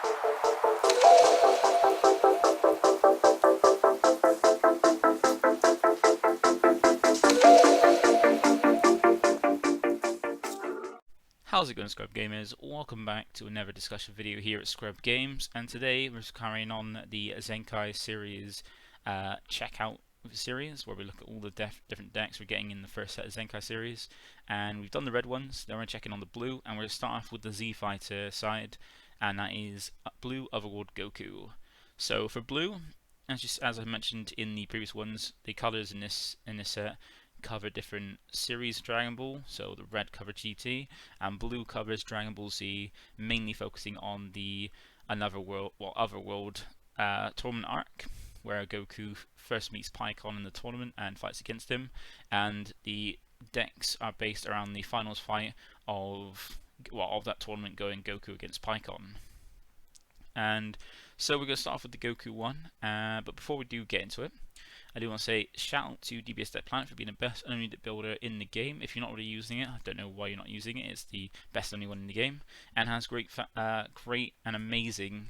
How's it going, ScrubGamers? Welcome back to another discussion video here at ScrubGames, and today we're carrying on the Zenkai Series checkout series, where we look at all the different decks we're getting in the first set of Zenkai Series. And we've done the red ones, then we're checking on the blue, and we're going to start off with the Z Fighter side, and that is Blue Otherworld Goku. So for blue, as I mentioned in the previous ones, the colours in this set cover different series of Dragon Ball. So the red covers GT and blue covers Dragon Ball Z, mainly focusing on the Otherworld tournament arc, where Goku first meets Pikkon in the tournament and fights against him, and the decks are based around the finals fight of that tournament, going Goku against Pikkon. And so we're going to start off with the Goku one, but before we do get into it, I do want to say shout out to DBS Deck Planet for being the best only deck builder in the game. If you're not already using it, I don't know why you're not using it. It's the best only one in the game, and has great and amazing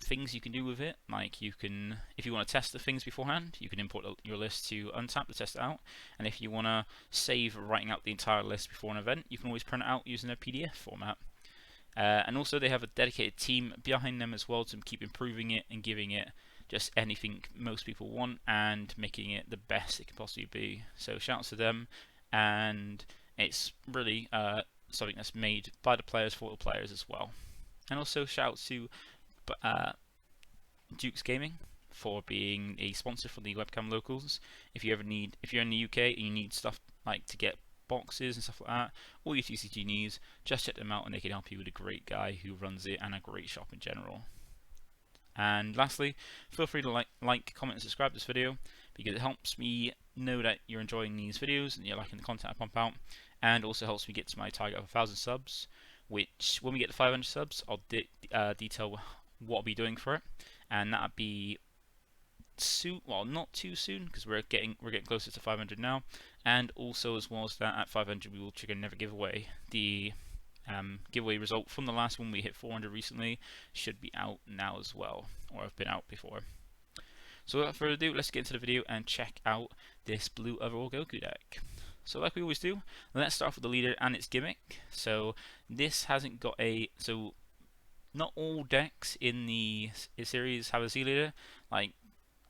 things you can do with it. Like, you can, if you want to test the things beforehand, you can import your list to Untap to test it out. And if you want to save writing out the entire list before an event, you can always print it out using a PDF format. And also they have a dedicated team behind them as well to keep improving it and giving it just anything most people want and making it the best it can possibly be. So shouts to them, and it's really something that's made by the players for the players as well. And also shouts to Duke's Gaming for being a sponsor for the webcam locals. If you're in the UK and you need stuff like to get boxes and stuff like that, all your TCG needs, just check them out and they can help you with a great guy who runs it and a great shop in general. And lastly, feel free to like, comment and subscribe to this video, because it helps me know that you're enjoying these videos and you're liking the content I pump out, and also helps me get to my target of 1,000 subs, which when we get to 500 subs, I'll detail what I'll be doing for it, and that'll be soon. Well, not too soon, because we're getting closer to 500 now, and also as well as that, at 500 we will trigger Never Giveaway. The giveaway result from the last one, we hit 400 recently, should be out now as well, or have been out before. So without further ado, let's get into the video and check out this Blue Otherworld Goku deck. So like we always do, let's start off with the leader and its gimmick. So this hasn't got a, so not all decks in the series have a Z leader. Like,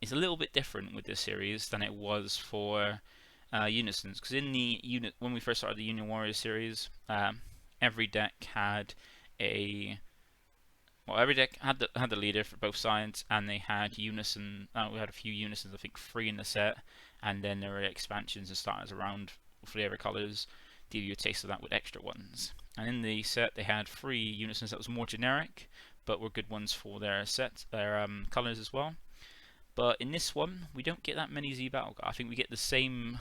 it's a little bit different with this series than it was for Unison's, because in the when we first started the Union Warriors series, every deck had the leader for both sides, and they had Unison. We had a few Unisons, I think 3 in the set, and then there were expansions and starters around for the other colours, give you a taste of that with extra ones. And in the set they had 3 Unisons that was more generic, but were good ones for their colours as well. But in this one, we don't get that many Z battle cards. I think we get the same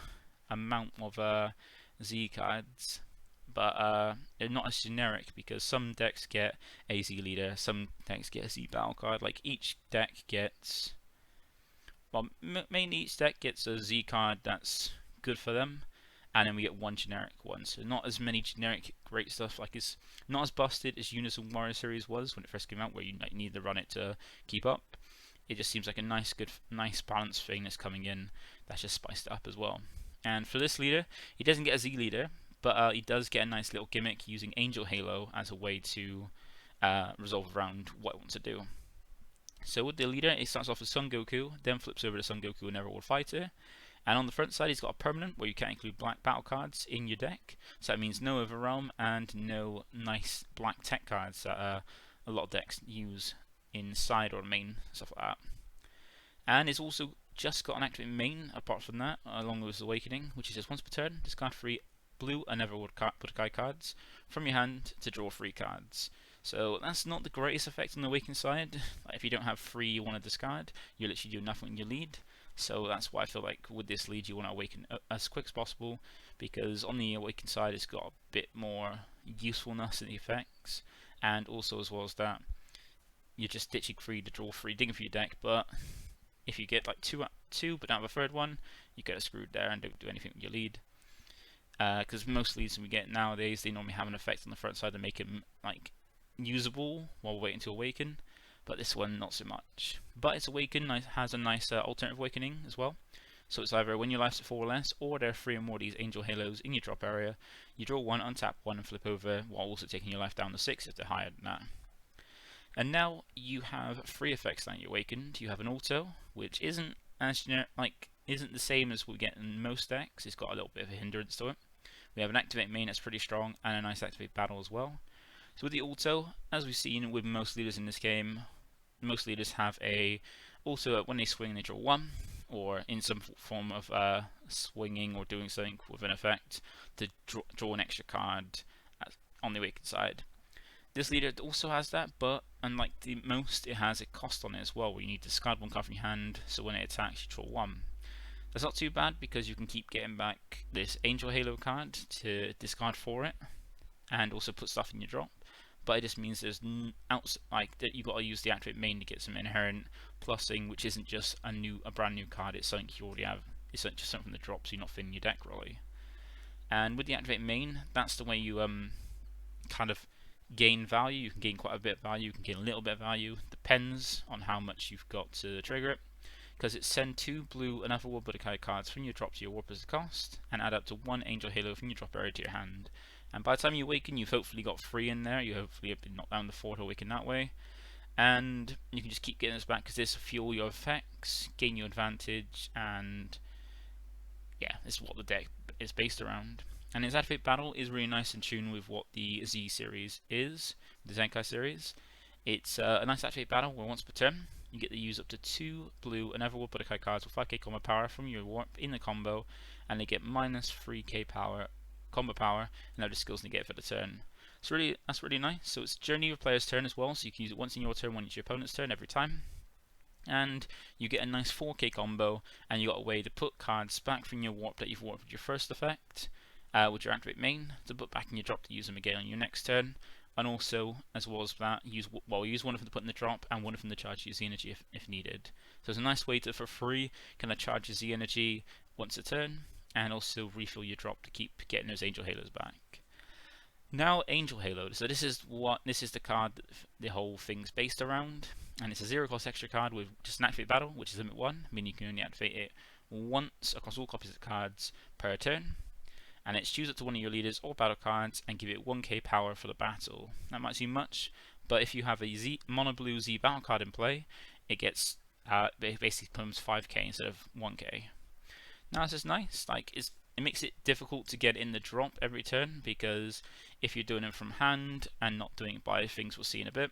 amount of Z cards, but they're not as generic, because some decks get a Z leader, some decks get a Z battle card. Like, each deck gets, well, mainly each deck gets a Z card that's good for them, and then we get one generic one. So not as many generic great stuff. Like, it's not as busted as Unison Warrior Series was when it first came out, where you need to run it to keep up. It just seems like a nice balanced thing that's coming in that's just spiced it up as well. And for this leader, he doesn't get a Z leader, but he does get a nice little gimmick using Angel Halo as a way to resolve around what it wants to do. So with the leader, it starts off with Son Goku, then flips over to Son Goku and Otherworld Fighter. And on the front side, he's got a permanent where you can't include black battle cards in your deck. So that means no Overrealm and no nice black tech cards that a lot of decks use inside or main, stuff like that. And it's also just got an active main apart from that, along with Awakening, which is just once per turn, discard 3 blue and Otherworld Budokai cards from your hand to draw 3 cards. So that's not the greatest effect on the Awakening side. Like, if you don't have 3 you want to discard, you literally do nothing in your lead. So that's why I feel like with this lead you want to Awaken as quick as possible, because on the Awaken side it's got a bit more usefulness in the effects, and also as well as that, you're just ditching 3 to draw 3, digging for your deck. But if you get like 2 but don't have a 3rd one, you get screwed there and don't do anything with your lead. Because most leads we get nowadays, they normally have an effect on the front side to make them like usable while waiting to awaken, but this one not so much. But its awaken has a nice alternative awakening as well. So it's either when your life's at 4 or less, or there are 3 or more of these Angel Halos in your drop area, you draw 1, untap 1 and flip over, while also taking your life down to 6 if they're higher than that. And now you have 3 effects that you awakened. You have an auto, which isn't as isn't the same as we get in most decks. It's got a little bit of a hindrance to it. We have an activate main that's pretty strong, and a nice activate battle as well. So with the auto, as we've seen with most leaders in this game, most leaders have a auto when they swing they draw 1, or in some form of swinging or doing something with an effect to draw an extra card on the awakened side. This leader also has that, but unlike the most, it has a cost on it as well, where you need to discard 1 card from your hand, so when it attacks you draw 1. That's not too bad because you can keep getting back this Angel Halo card to discard for it, and also put stuff in your drop. But it just means there's that you got to use the activate main to get some inherent plussing, which isn't just a brand new card. It's something you already have. It's just something from the drop, so you're not filling your deck really. And with the activate main, that's the way you kind of gain value. You can gain quite a bit of value. You can gain a little bit of value. Depends on how much you've got to trigger it. Because it's send 2 blue and Otherworld Goku cards from your drop to your warp as a cost, and add up to 1 Angel Halo from your drop area to your hand. And by the time you awaken, you've hopefully got 3 in there. You hopefully have been knocked down to 4 to awaken that way. And you can just keep getting this back because this will fuel your effects, gain you advantage, and yeah, this is what the deck is based around. And its activate battle is really nice in tune with what the Z series is, the Zenkai series. It's a nice activate battle where once per turn, you get to use up to 2 blue and Otherworld Goku cards with 5k combo power from your warp in the combo, and they get minus 3k power combo power, and other skills negate for the turn. So that's really nice. So it's journey your player's turn as well, so you can use it once in your turn, once your opponent's turn every time. And you get a nice 4k combo, and you got a way to put cards back from your warp that you've warped with your first effect, with your activate main, to put back in your drop to use them again on your next turn. And also, as well as that, use one of them to put in the drop, and one of them to charge your Z energy if needed. So it's a nice way to, for free, kind of charge your Z energy once a turn, and also refill your drop to keep getting those Angel Halos back. Now Angel Halo, so this is the card that the whole thing's based around, and it's a 0 cost extra card with just an activate battle, which is limit 1, meaning you can only activate it once across all copies of cards per turn. And it's choose up to one of your leaders or battle cards and give it 1k power for the battle. That might seem much, but if you have a mono blue Z battle card in play, it gets it basically becomes 5k instead of 1k. Now this is nice. It makes it difficult to get in the drop every turn, because if you're doing it from hand and not doing it by things we'll see in a bit,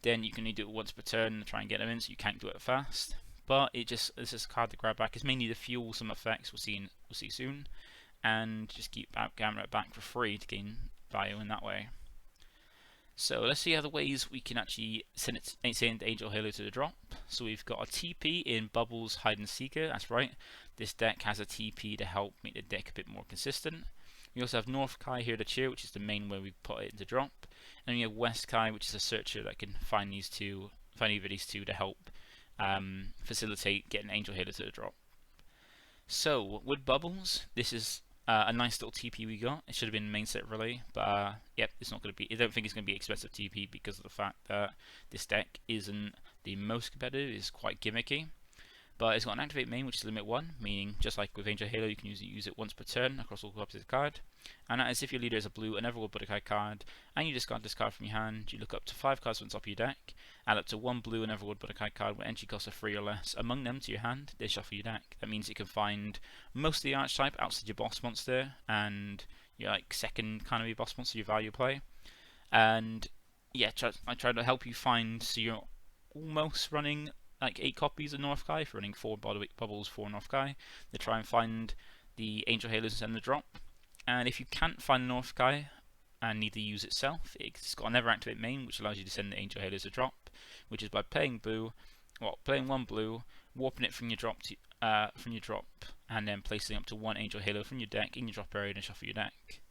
then you can only do it once per turn and try and get them in, so you can't do it fast. But this is a card to grab back. It's mainly to fuel some effects we'll see soon, and just keep Gamma back for free to gain value in that way. So let's see other ways we can actually send Angel Halo to the drop. So we've got a TP in Bubbles Hide and Seeker. That's right, this deck has a TP to help make the deck a bit more consistent. We also have North Kai here to cheer, which is the main way we put it into drop. And we have West Kai, which is a searcher that can find either these two to help facilitate getting Angel Halo to the drop. So with Bubbles, this is a nice little TP we got. It should have been main set really, but yep, it's not going to be. I don't think it's going to be expensive TP because of the fact that this deck isn't the most competitive. It's quite gimmicky, but it's got an activate main, which is limit 1, meaning just like with Angel Halo, you can use it once per turn across all copies of the card. And that is if your leader is a blue and Otherworld Goku card, and you discard this card from your hand, you look up to 5 cards on top of your deck, add up to 1 blue and Otherworld Goku card with entry cost of 3 or less among them to your hand, they shuffle your deck. That means you can find most of the archetype outside your boss monster and your second kind of boss monster, your value play. And yeah, I try to help you find, so you're almost running 8 copies of North Kai, for running 4 bubbles for North Kai, to try and find the Angel Halos and the drop. And if you can't find North Kai and need to use itself, it's got a never activate main, which allows you to send the Angel Halos a drop, which is by playing 1 blue, warping it from your drop and then placing up to 1 Angel Halo from your deck in your drop area and shuffle your deck.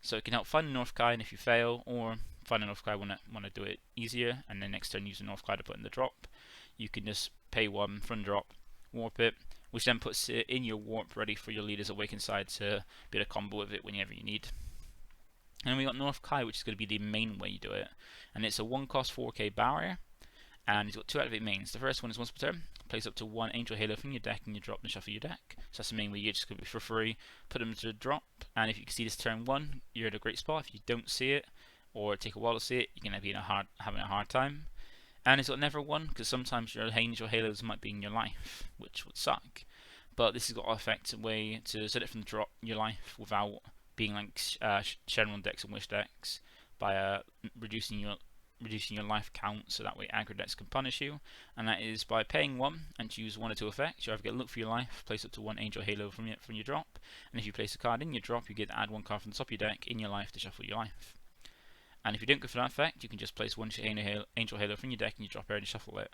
So it can help find a North Kai, and if you fail, or find a North Kai want to do it easier, and then next turn use a North Kai to put in the drop, you can just pay 1 from drop, warp it, which then puts it in your warp ready for your leader's awakened side to be able to combo with it whenever you need. And then we got North Kai, which is going to be the main way you do it. And it's a 1-cost 4k barrier. And he's got 2 activate mains. The first one is once per turn, place up to 1 Angel Halo from your deck and you drop and shuffle your deck. So that's the main way you're just going to be for free. Put them to the drop, and if you can see this turn 1, you're at a great spot. If you don't see it, or take a while to see it, you're going to be having a hard time. And it's got never 1, because sometimes your Angel Halos might be in your life, which would suck. But this has got an effective way to set it from the drop your life without being like Shenron decks and Wish decks by reducing your life count, so that way aggro decks can punish you, and that is by paying 1 and choose 1 or 2 effects. You either get look for your life, place up to 1 Angel Halo from your drop, and if you place a card in your drop, you get to add 1 card from the top of your deck in your life to shuffle your life. And if you don't go for that effect, you can just place 1 Angel Halo from your deck and you drop it and shuffle it.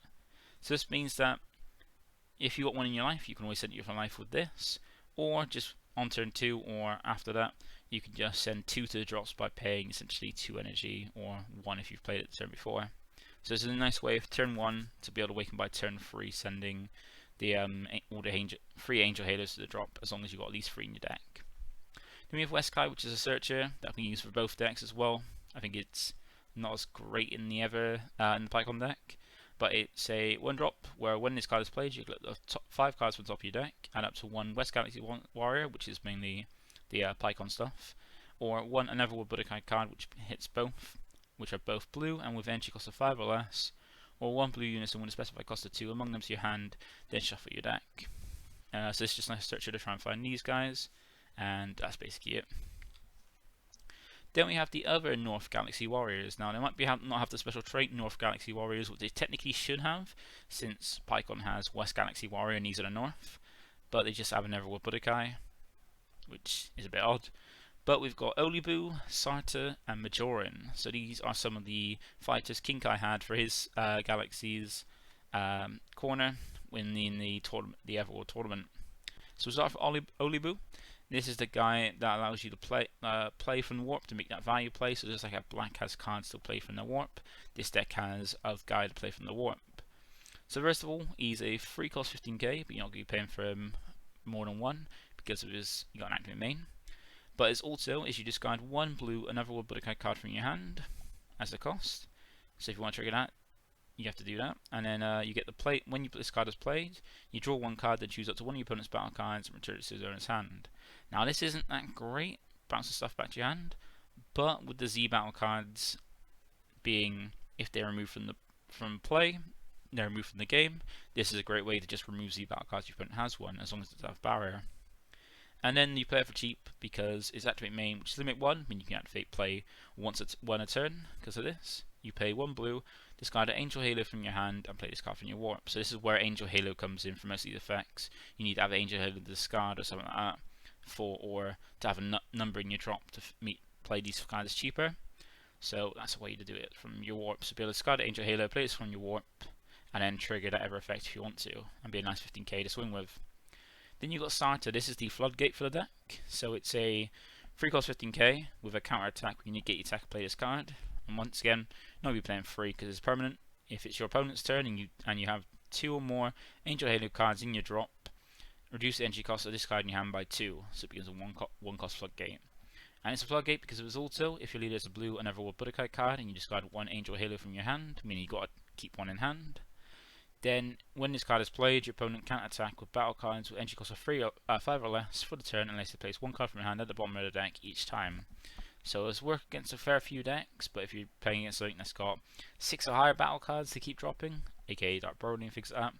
So this means that if you got 1 in your life, you can always send it from life with this, or just on turn 2 or after that, you can just send 2 to the drops by paying essentially 2 energy, or 1 if you've played it the turn before. So it's a nice way of turn 1 to be able to awaken by turn 3, sending the all the free Angel Halos to the drop, as long as you've got at least 3 in your deck. Then we have Weskai, which is a searcher that we can use for both decks as well. I think it's not as great in the Pycon deck, but it's a 1-drop where when this card is played, you collect the top 5 cards from the top of your deck, add up to 1 West Galaxy Warrior, which is mainly the Pycon stuff, or 1 Unotherworld Budokai card, which hits both, which are both blue and with entry cost of 5 or less, or 1 blue Unison with a specified cost of 2 among them to your hand, then shuffle your deck. So it's just a nice searcher to try and find these guys, and that's basically it. Then we have the other North Galaxy Warriors. Now, they might not have the special trait North Galaxy Warriors, which they technically should have, since Pycon has West Galaxy Warrior and these are the North, but they just have an Unotherworld Budokai, which is a bit odd. But we've got Olibu, Sarta, and Majoran. So these are some of the fighters King Kai had for his Galaxy's corner in the Otherworld tournament. So we'll start for Olibu. This is the guy that allows you to play from the warp to make that value play. So just like a black has cards to play from the warp, this deck has a guy to play from the warp. So first of all, he's a free cost 15k, but you're not going to be paying for him more than 1 because of his you got an active main. But his also is you discard 1 blue Unotherworld Budokai card from your hand as the cost. So if you want to trigger that, you have to do that, and then you get the play. When this card is played, you draw 1 card, then choose up to 1 of your opponent's battle cards and return it to his owner's hand. Now this isn't that great, bounce the stuff back to your hand, but with the Z battle cards being, if they're removed from play, they're removed from the game, this is a great way to just remove Z battle cards if your opponent has one, as long as it's have barrier. And then you play it for cheap because it's activate main, which is limit 1, meaning you can activate play once a turn because of this. You pay 1 blue, discard an Angel Halo from your hand, and play this card from your warp. So this is where Angel Halo comes in for most of these effects. You need to have Angel Halo to discard or something like that, or to have a number in your drop to play these cards cheaper. So that's a way to do it from your warp. So be able to discard Angel Halo, play this from your warp, and then trigger that ever effect if you want to, and be a nice 15k to swing with. Then you've got Starter. This is the floodgate for the deck. So it's a free cost 15k with a counter attack. You need to get your attacker play this card. And once again, not be playing free because it's permanent. If it's your opponent's turn and you have 2 or more Angel Halo cards in your drop, reduce the energy cost of this card in your hand by 2. So it becomes a 1 cost floodgate. And it's a floodgate because it was also if your leader is a blue Unotherworld Budokai card and you discard 1 Angel Halo from your hand, meaning you got to keep 1 in hand. Then, when this card is played, your opponent can't attack with battle cards with entry cost of 5 or less for the turn unless they place 1 card from your hand at the bottom of the deck each time. So it's work against a fair few decks, but if you're playing against something that's got 6 or higher battle cards to keep dropping, aka Dark Broly and things like that,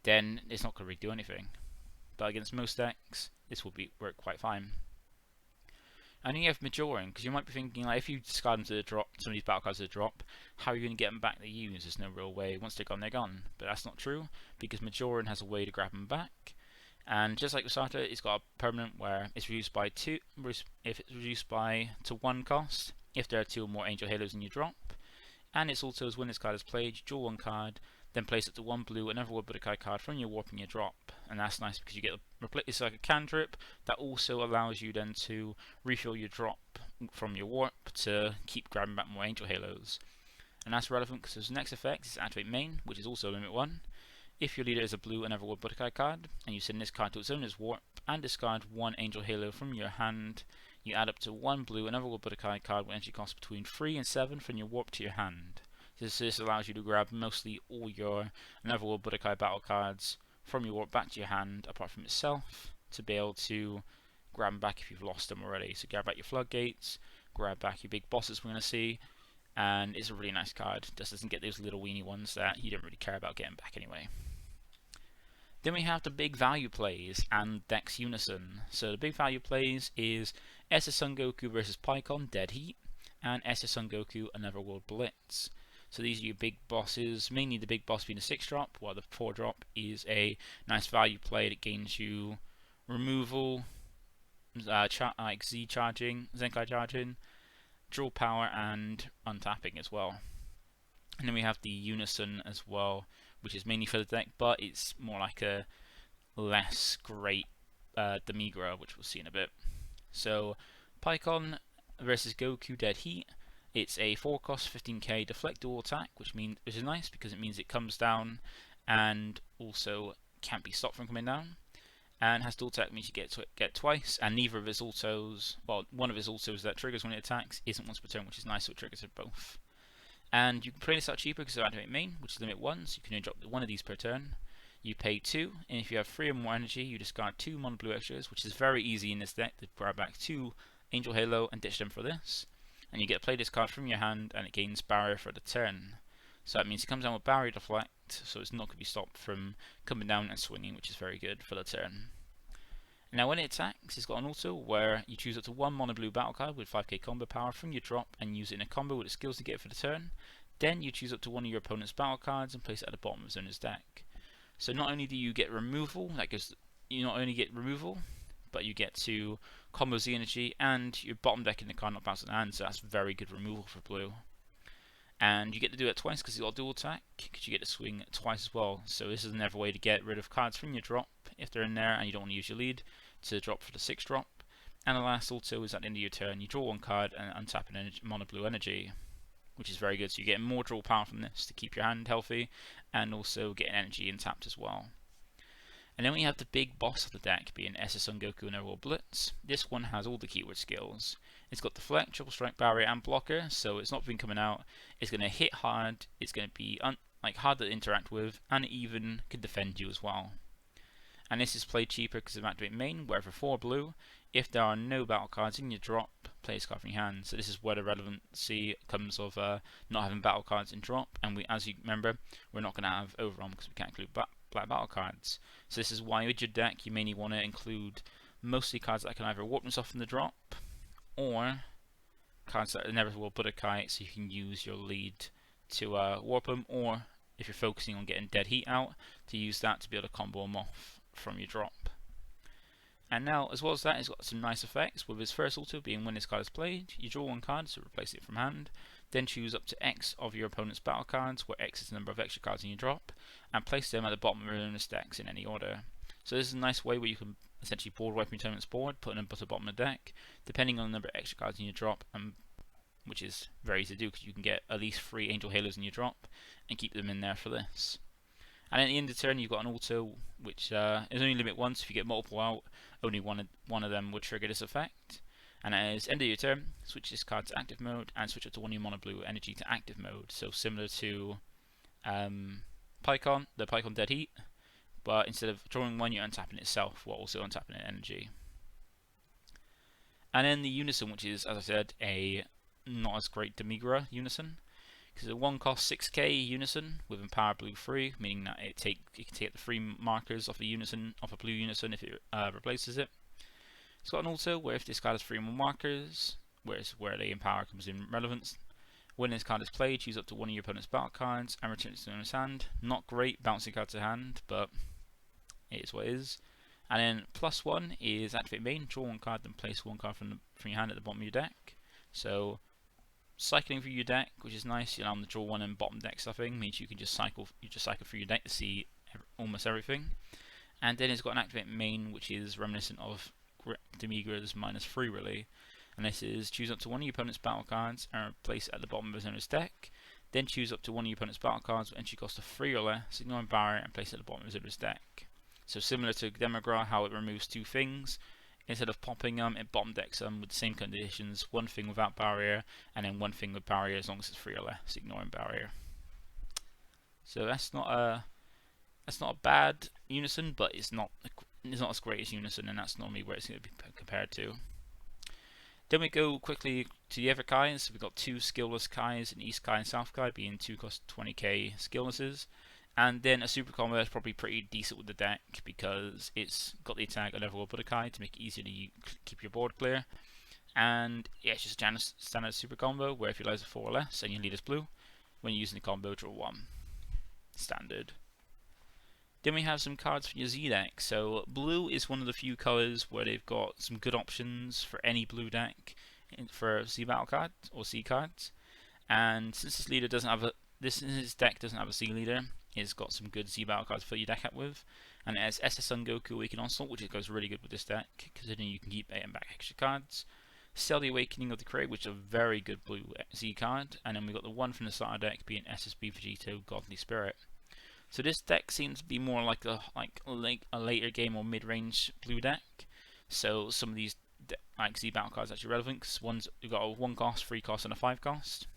then it's not going to really do anything. But against most decks, this will work quite fine. And then you have Majoran, because you might be thinking, like, if you discard them to the drop, some of these battle cards to the drop, how are you going to get them back to use? There's no real way. Once they're gone, they're gone. But that's not true, because Majoran has a way to grab them back. And just like Usata, it's got a permanent where it's reduced by 2, if it's reduced to 1 cost, if there are 2 or more Angel Halos in your drop. And it's also, as when this card is played, you draw 1 card, then place it to 1 blue Unotherworld Budokai card from your warp and your drop. And that's nice because you get it's like a cantrip that also allows you then to refill your drop from your warp to keep grabbing back more Angel Halos. And that's relevant because the next effect is activate main, which is also limit 1. If your leader is a blue Unotherworld Budokai card and you send this card to its owner's warp and discard 1 Angel Halo from your hand, you add up to 1 blue Otherworld Budokai card with energy cost between 3 and 7 from your warp to your hand. This allows you to grab mostly all your Otherworld Budokai battle cards from your warp back to your hand, apart from itself, to be able to grab them back if you've lost them already. So grab back your floodgates, grab back your big bosses we're going to see, and it's a really nice card. It just doesn't get those little weenie ones that you don't really care about getting back anyway. Then we have the big value plays and decks Unison. So the big value plays is SS Son Goku versus Pycon Dead Heat, and SS Son Goku Otherworld Blitz. So these are your big bosses, mainly the big boss being a 6-drop, while the 4-drop is a nice value play that gains you removal, like Z charging, Zenkai charging, draw power, and untapping as well. And then we have the Unison as well, which is mainly for the deck, but it's more like a less great Demigra, which we'll see in a bit. So Pycon versus Goku Dead Heat. It's a 4-cost 15k deflect dual attack, which is nice because it means it comes down and also can't be stopped from coming down. And has dual attack, means you get twice, and neither of his autos, well, one of his autos that triggers when it attacks isn't once per turn, which is nice, so it triggers it both. And you can play this out cheaper because of activate main, which is limit 1, so you can only drop one of these per turn. You pay 2, and if you have 3 or more energy, you discard 2 mono blue extras, which is very easy in this deck to grab back 2 Angel Halo and ditch them for this. And you get to play this card from your hand, and it gains barrier for the turn. So that means it comes down with barrier deflect, so it's not going to be stopped from coming down and swinging, which is very good for the turn. Now when it attacks, it's got an auto where you choose up to 1 mono blue battle card with 5k combo power from your drop and use it in a combo with the skills to get for the turn. Then you choose up to one of your opponent's battle cards and place it at the bottom of his owner's deck. So not only do you get removal, you not only get removal, but you get to combo Z energy and your bottom deck in the card not bounce in the hand, so that's very good removal for blue. And you get to do it twice because you got dual attack, because you get to swing twice as well. So this is another way to get rid of cards from your drop if they're in there and you don't want to use your lead to drop for the 6-drop. And the last auto is at the end of your turn, you draw 1 card and untap an mono blue energy, which is very good. So you get more draw power from this to keep your hand healthy and also get an energy untapped as well. And then we have the big boss of the deck being SS Son Goku Otherworld Blitz. This one has all the keyword skills. It's got deflect, triple strike, barrier, and blocker, so it's not been coming out. It's going to hit hard, it's going to be hard to interact with, and it even can defend you as well. And this is played cheaper because of activate main, where for 4 blue, if there are no battle cards in your drop, play this card from your hand. So this is where the relevancy comes of not having battle cards in drop, and as you remember, we're not going to have Overwhelm because we can't include black battle cards. So this is why with your deck you mainly want to include mostly cards that can either warp themselves from the drop, or cards that never will Budokai, so you can use your lead to warp them, or if you're focusing on getting Dead Heat out, to use that to be able to combo them off from your drop. And now, as well as that, it's got some nice effects, with his first auto being when this card is played, you draw 1 card, so replace it from hand, then choose up to X of your opponent's battle cards, where X is the number of extra cards in your drop, and place them at the bottom of your owner's decks in any order. So this is a nice way where you can essentially board wipe your opponent's board, putting them at the bottom of the deck, depending on the number of extra cards in your drop, which is very easy to do because you can get at least 3 Angel Halos in your drop, and keep them in there for this. And at the end of the turn, you've got an auto which is only limit 1, so if you get multiple out, only one of them would trigger this effect. And at the end of your turn, switch this card to active mode and switch it to 1 of your mono blue energy to active mode. So similar to Pycon, the Pycon Dead Heat, but instead of drawing 1, you're untapping itself while also untapping an energy. And then the Unison, which is, as I said, a not as great Demigra Unison. Because it's a 1-cost 6k Unison with Empower Blue 3, meaning that it can take the 3 markers off a blue Unison if it replaces it. It's got an auto where if this card has 3 more markers, where the Empower comes in relevance. When this card is played, choose up to 1 of your opponent's battle cards and return it to his hand. Not great bouncing card to hand, but it is what it is. And then +1 is activate main, draw 1 card, then place 1 card from your hand at the bottom of your deck. So cycling through your deck, which is nice. You allow them to draw 1 and bottom deck stuffing, means you can just cycle through your deck to see almost everything. And then it's got an activate main, which is reminiscent of Demigra's -3 really. And this is choose up to 1 of your opponent's battle cards and place it at the bottom of his owner's deck. Then choose up to 1 of your opponent's battle cards with entry cost of 3 or less, ignoring barrier, and place it at the bottom of his owner's deck. So similar to Demigra, how it removes 2 things, instead of popping them, it bottom decks them with the same conditions, one thing without barrier, and then one thing with barrier as long as it's 3 or less, ignoring barrier. So that's not a bad Unison, but it's not as great as Unison, and that's normally where it's going to be compared to. Then we go quickly to the other Kais. We've got 2 skillless Kais, an East Kai and South Kai, being 2 cost 20k skillnesses. And then a super combo is probably pretty decent with the deck because it's got the attack on level Buddha Kai to make it easier to keep your board clear. And yeah, it's just a standard super combo where if your lives are 4 or less and your leader's blue, when you're using the combo, draw 1. Standard. Then we have some cards for your Z deck. So blue is one of the few colours where they've got some good options for any blue deck for Z battle cards or Z cards. And since this leader doesn't have his deck doesn't have a Z leader, it's got some good Z battle cards to fill your deck up with. And it has SS Goku Awakening Onslaught, which goes really good with this deck, considering you can keep and back extra cards. Sell the Awakening of the Creator, which is a very good blue Z card. And then we got the one from the starter deck being SSB Vegito Godly Spirit. So this deck seems to be more like a later game or mid-range blue deck. So some of these like Z battle cards are actually relevant because one's you've got a 1 cost, 3 cost, and a 5 cost.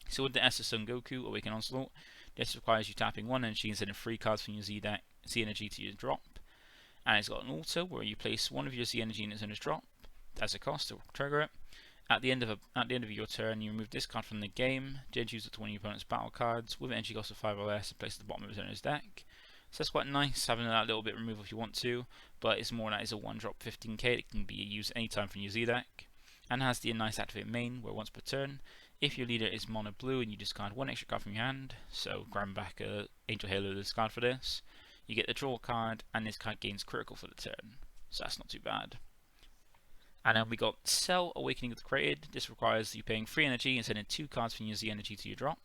So with the SS Goku Awakening Onslaught, this requires you tapping 1 energy and sending 3 cards from your Z energy to your drop. And it's got an auto where you place one of your Z energy units in its drop as a cost to trigger it. At the end of your turn, you remove this card from the game, then choose it to one of your opponent's battle cards with an energy cost of 5 or less and place it at the bottom of his owner's deck. So that's quite nice, having that little bit of removal if you want to, but it's more that it's a 1-drop 15k that can be used anytime from your Z deck. And has the nice activate main, where once per turn, if your leader is mono blue and you discard 1 extra card from your hand, so grab back a Angel Halo to discard for this, you get the draw card, and this card gains critical for the turn, so that's not too bad. And then we got Sell Awakening of the Created. This requires you paying 3 energy and sending 2 cards from your Z energy to your drop.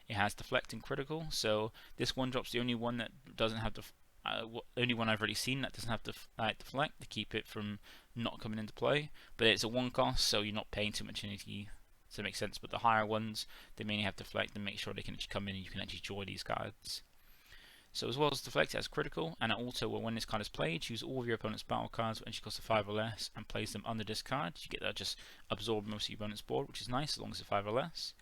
It has Deflect and Critical, so this one drop's the only one that doesn't have the only one I've already seen that doesn't have Deflect to keep it from not coming into play. But it's a 1 cost, so you're not paying too much energy to make sense. But the higher ones, they mainly have Deflect and make sure they can actually come in and you can actually draw these cards. So as well as Deflect, it has Critical, and also when this card is played, choose all of your opponent's battle cards when she costs a 5 or less and place them under this card. You get that just absorb most of your opponent's board, which is nice as long as it's 5 or less.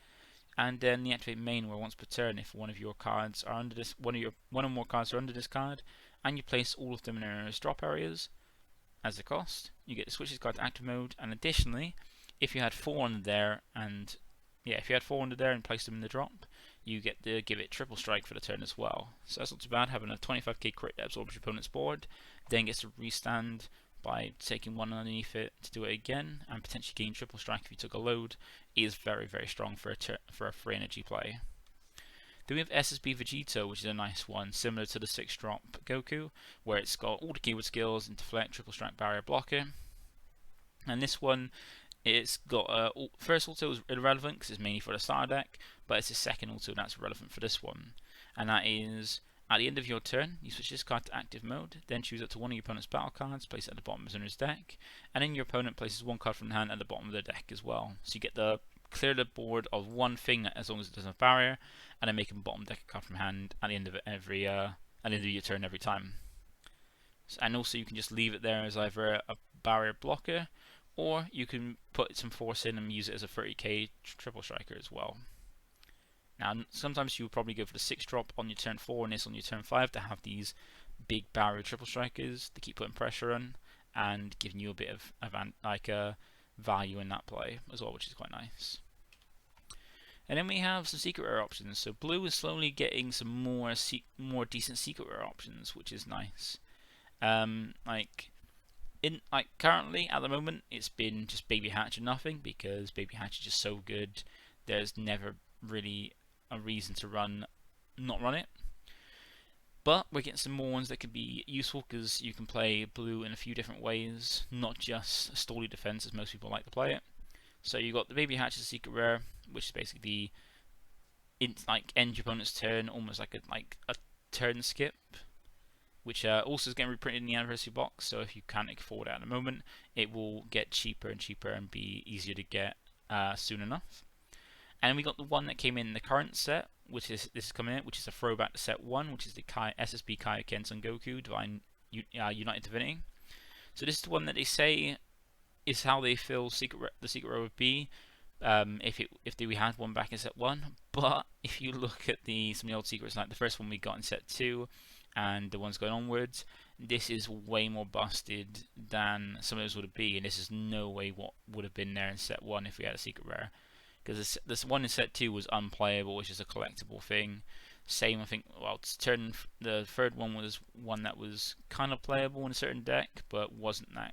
And then the activate main, where once per turn, if one of your cards are under this, one or more cards are under this card, and you place all of them in their drop areas as a cost, you get to switch this card to active mode. And additionally, if you had 4 under there and placed them in the drop, you get to give it triple strike for the turn as well. So that's not too bad, having a 25k crit that absorbs your opponent's board, then gets to restand by taking 1 underneath it to do it again, and potentially gain triple strike if you took a load, is very, very strong for a free energy play. Then we have SSB Vegito, which is a nice one, similar to the 6-drop Goku, where it's got all the keyword skills and Deflect, triple strike, barrier, blocker. And this one, it's got first auto is irrelevant because it's mainly for the starter deck, but it's the second auto that's relevant for this one, and that is at the end of your turn, you switch this card to active mode, then choose it to one of your opponent's battle cards, place it at the bottom of his owner's deck, and then your opponent places 1 card from the hand at the bottom of their deck as well. So you get to clear the board of 1 thing as long as it doesn't have barrier, and then make them bottom deck a card from hand at the end of your turn every time. And also you can just leave it there as either a barrier blocker, or you can put some force in and use it as a 30k triple striker as well. Now, sometimes you would probably go for the 6-drop on your turn 4 and this on your turn 5 to have these big barrier triple strikers to keep putting pressure on and giving you a bit of value in that play as well, which is quite nice. And then we have some secret rare options. So blue is slowly getting some more decent secret rare options, which is nice. Currently at the moment, it's been just Baby Hatch and nothing, because Baby Hatch is just so good. There's never really a reason to not run it. But we're getting some more ones that could be useful because you can play blue in a few different ways, not just Stally Defense as most people like to play it. So you got the Baby Hatch as a secret rare, which is basically end your opponent's turn, almost like a turn skip, which also is getting reprinted in the anniversary box. So if you can't afford it at the moment, it will get cheaper and cheaper and be easier to get soon enough. And we got the one that came in the current set, which is which is a throwback to set 1, which is the SSB Kaioken Son Goku Divine United Divinity. So this is the one that they say is how they feel the secret rare would be if we had one back in set 1. But if you look at some of the old secrets, like the first one we got in set 2 and the ones going onwards, this is way more busted than some of those would be, and this is no way what would have been there in set 1 if we had a secret rare. Because this one in set 2 was unplayable, which is a collectible thing. Same, I think, well, the third one was one that was kind of playable in a certain deck, but wasn't that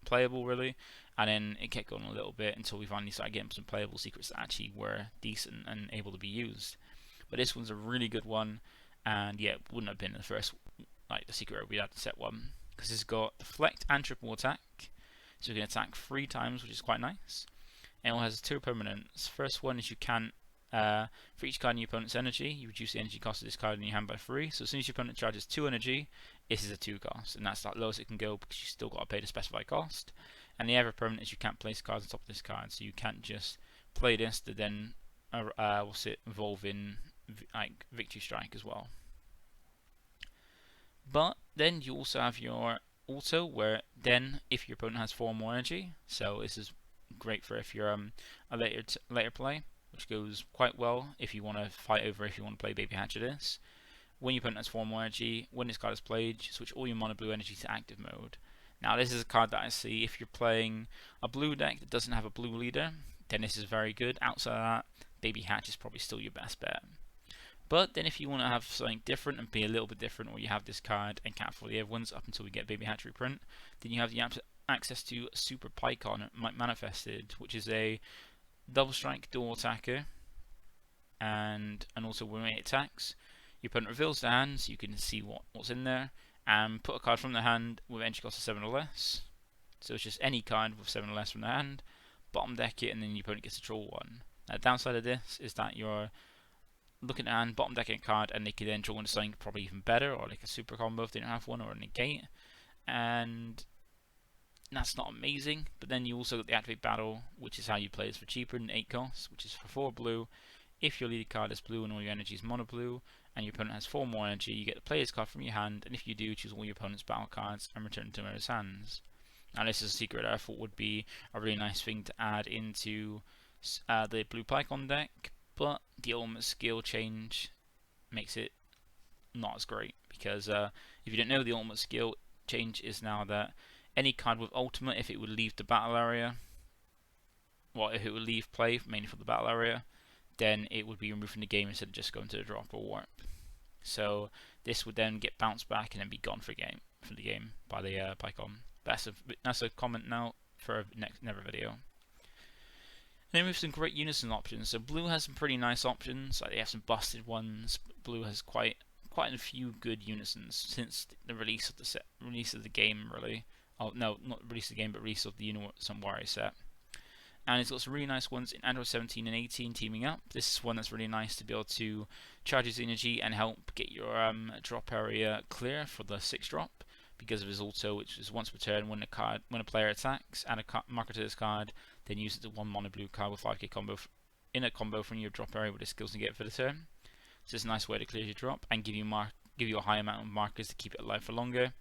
playable really. And then it kept going a little bit until we finally started getting some playable secrets that actually were decent and able to be used. But this one's a really good one, and yeah, it wouldn't have been the first, like the secret rare we had in set 1, because it's got deflect and triple attack, so you can attack 3 times, which is quite nice. And it has 2 permanents. First one is you can, for each card in your opponent's energy, you reduce the energy cost of this card in your hand by 3. So as soon as your opponent charges 2 energy, this is a 2 cost, and that's the lowest it can go because you still got to pay the specified cost. And the other permanent is you can't place cards on top of this card, so you can't just play this to then evolve in like Victory Strike as well. But then you also have your auto, where then if your opponent has 4 more energy, so this is great for if you're a later play, which goes quite well if you want to fight over if you want to play Baby Hatchet this. When your opponent has 4 more energy, when this card is played, switch all your mono blue energy to active mode. Now this is a card that I see if you're playing a blue deck that doesn't have a blue leader, then this is very good. Outside of that, Baby Hatch is probably still your best bet. But then if you want to have something different and be a little bit different, or you have this card and can't afford the other ones up until we get Baby Hatch reprint, then you have the access to Super Pycon Manifested, which is a double strike dual attacker, and also when it attacks, your opponent reveals the hand so you can see what's in there, and put a card from the hand with entry cost of 7 or less. So it's just any card with 7 or less from the hand, bottom deck it, and then your opponent gets to draw 1. Now the downside of this is that you're looking at hand, bottom decking a card, and they could then draw into something probably even better, or like a super combo if they don't have one, or a negate, and that's not amazing. But then you also got the activate battle, which is how you play this for cheaper than 8 costs, which is for 4 blue. If your leader card is blue and all your energy is mono blue, and your opponent has 4 more energy, you get the player's card from your hand, and if you do, choose all your opponent's battle cards and return them to his hands. Now this is a secret that I thought would be a really nice thing to add into the blue Pycon deck, but the ultimate skill change makes it not as great, because if you don't know, the ultimate skill change is now that any card with ultimate, if it would leave the battle area, well, if it would leave play mainly for the battle area, then it would be removed from the game instead of just going to the drop or warp. So this would then get bounced back and then be gone for the game by the Pycon. That's a comment now for a never video. And then we have some great Unison options. So blue has some pretty nice options. Like they have some busted ones. Blue has quite a few good Unisons since the release of the game, really. Oh no, not release of the game, but release of the Unison Warrior set. And it's got some really nice ones in Android 17 and 18 teaming up. This is one that's really nice to be able to charge his energy and help get your drop area clear for the 6 drop, because of his auto, which is once per turn when a player attacks, add a marker to this card, then use it to 1 mono blue card with 5k combo in a combo from your drop area with the skills you get for the turn. So it's a nice way to clear your drop and give you a high amount of markers to keep it alive for longer.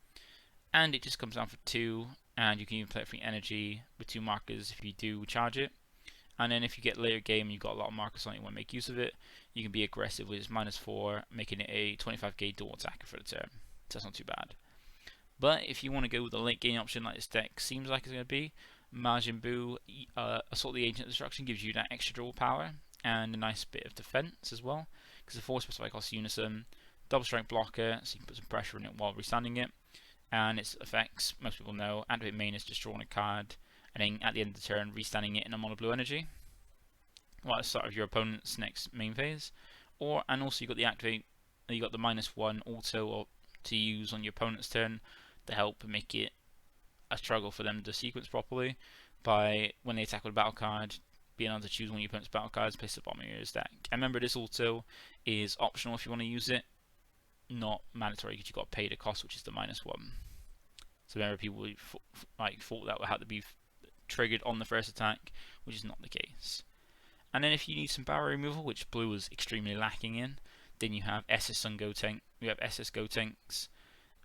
And it just comes down for 2, and you can even play it for energy with 2 markers if you do charge it. And then if you get later game and you've got a lot of markers on it, you want to make use of it, you can be aggressive with its -4, making it a 25k dual attacker for the turn. So that's not too bad. But if you want to go with a late game option like this deck seems like it's going to be, Majin Buu Assault the Agent Destruction gives you that extra draw power and a nice bit of defense as well, because the 4 specific cost Unison, double strike blocker, so you can put some pressure on it while restanding it, and its effects, most people know, activate main is just drawing a card, and then at the end of the turn, restanding it in a mono blue energy, while at the start of your opponent's next main phase, and also you got the activate, you got the -1 auto to use on your opponent's turn to help make it a struggle for them to sequence properly by when they attack with a battle card, being able to choose one of your opponent's battle cards, place it at the bottom of your deck. And remember, this auto is optional if you want to use it, not mandatory because you've got to pay the cost, which is the -1. So remember, people thought that would have to be triggered on the first attack, which is not the case. And then if you need some barrier removal, which blue was extremely lacking in, then you have SS Sun Gotenks. We have SS Gotenks,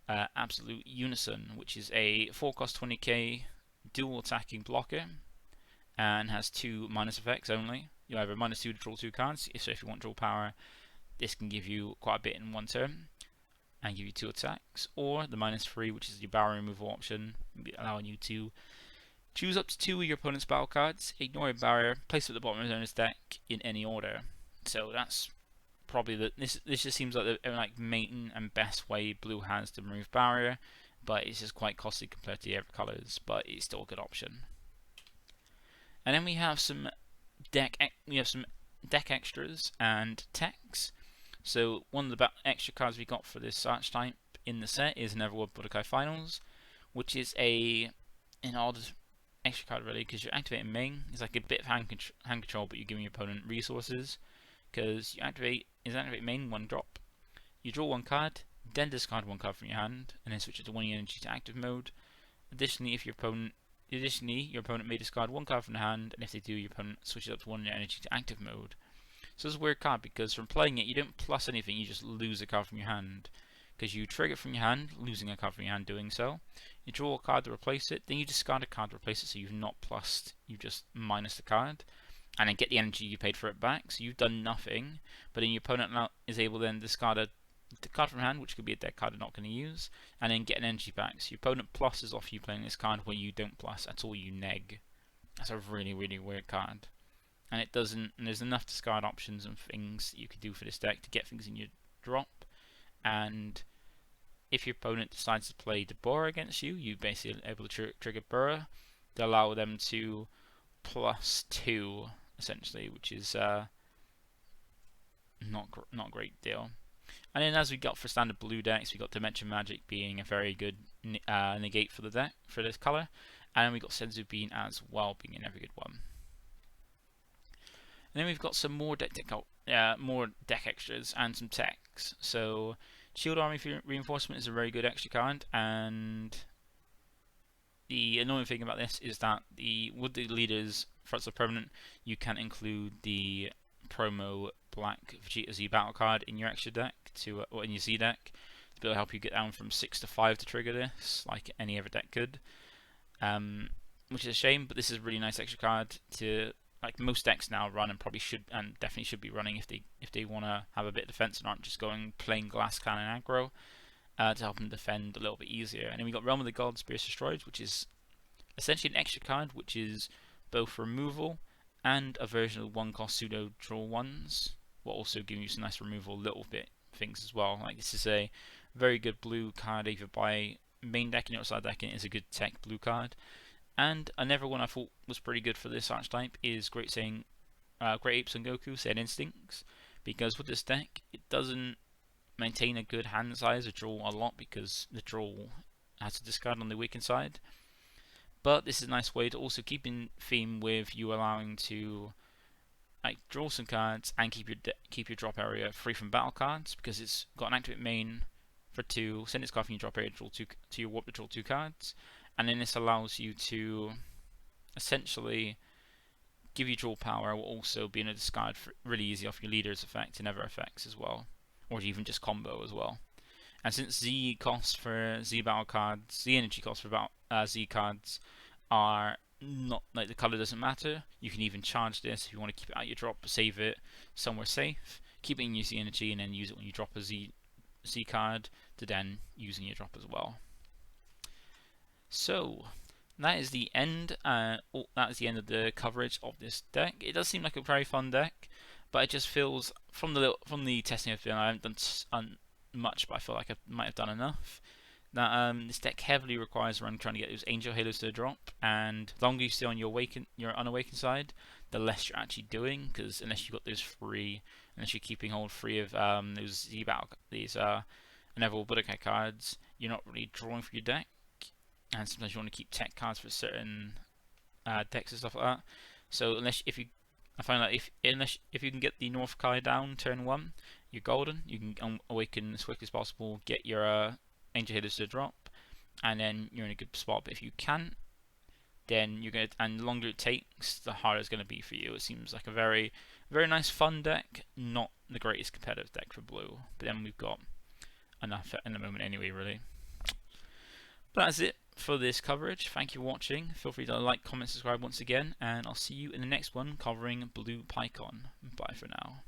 Absolute Unison, which is a 4-cost 20k dual attacking blocker and has 2 minus effects only. You either -2 to draw 2 cards, so if you want draw power, this can give you quite a bit in one turn and give you 2 attacks, or the -3, which is your barrier removal option, allowing you to choose up to 2 of your opponent's battle cards, ignore a barrier, place it at the bottom of his opponent's deck in any order. So that's probably this just seems like the main and best way Blue has to remove barrier, but it's just quite costly compared to the other colours, but it's still a good option. And then we have some deck extras and techs. So one of the extra cards we got for this archetype in the set is Otherworld Budokai Finals, which is an odd extra card really, because you're activating main. It's like a bit of hand control, but you're giving your opponent resources. Because you activate main 1 drop, you draw 1 card, then discard 1 card from your hand, and then switch it to 1 energy to active mode. Additionally, your opponent may discard 1 card from the hand, and if they do, your opponent switches up to 1 energy to active mode. So it's a weird card because from playing it, you don't plus anything, you just lose a card from your hand. Because you trigger it from your hand, losing a card from your hand doing so. You draw a card to replace it, then you discard a card to replace it, so you've not plussed, you just minus the card. And then get the energy you paid for it back, so you've done nothing, but then your opponent now is able to then discard a card from hand, which could be a deck card they're not going to use, and then get an energy back. So your opponent pluses off you playing this card where you don't plus at all, you neg. That's a really, really weird card. And it doesn't, and there's enough discard options and things that you could do for this deck to get things in your drop, and if your opponent decides to play Deborah against you, you're basically able to trigger Burrow to allow them to +2 essentially, which is not a great deal. And then as we got for standard blue decks, we got Dimension Magic being a very good negate for the deck for this color, and then we got Senzu Bean as well being a very good one. And then we've got some more deck extras and some techs. So Shield Army Reinforcement is a very good extra card, and the annoying thing about this is that with the leaders fronts of permanent, you can include the promo Black Vegeta Z battle card in your extra deck or in your Z deck to be able to help you get down from 6 to 5 to trigger this, like any other deck could. Which is a shame, but this is a really nice extra card to most decks now run, and probably should and definitely should be running if they want to have a bit of defense and aren't just going plain glass cannon aggro. To help them defend a little bit easier. And then we got Realm of the Gods, Spirits Destroyed, which is essentially an extra card, which is both removal and a version of 1-cost pseudo draw 1s, while also giving you some nice removal little bit things as well. Like, this is a very good blue card, either by main decking or side decking. It's a good tech blue card. And another one I thought was pretty good for this archetype is Great Apes and Goku, Said Instincts, because with this deck, it doesn't maintain a good hand size or draw a lot, because the draw has to discard on the weakened side. But this is a nice way to also keep in theme with you allowing to draw some cards and keep your drop area free from battle cards, because it's got an activate main for 2, send its card from your drop area, draw 2 to your warp to draw 2 cards, and then this allows you to essentially give you draw power while also being able to discard really easy off your leader's effect and other effects as well, or even just combo as well. And since Z cost for Z battle cards, Z energy cost for Z cards are not, the color doesn't matter, you can even charge this if you want to keep it out your drop, save it somewhere safe, keep it in your Z energy, and then use it when you drop a Z card to then use in your drop as well. So that is the end. That is the end of the coverage of this deck. It does seem like a very fun deck, but it just feels from the testing I've done, I haven't done much, but I feel like I might have done enough. That this deck heavily requires trying to get those Angel Halos to drop, and the longer you stay on your unawakened side, the less you're actually doing, because unless you've got those free, unless you're keeping hold free of those Otherworld Budokai cards, you're not really drawing for your deck. And sometimes you want to keep tech cards for certain decks and stuff like that. So I find that if you can get the North Kai down turn 1, you're golden. You can awaken as quickly as possible, get your Angel Hitters to drop, and then you're in a good spot. But if you can't, then and the longer it takes, the harder it's going to be for you. It seems like a very, very nice fun deck, not the greatest competitive deck for blue. But then we've got enough in the moment anyway, really. But that's it for this coverage. Thank you for watching. Feel free to like, comment, subscribe once again, and I'll see you in the next one covering Blue PyCon. Bye for now.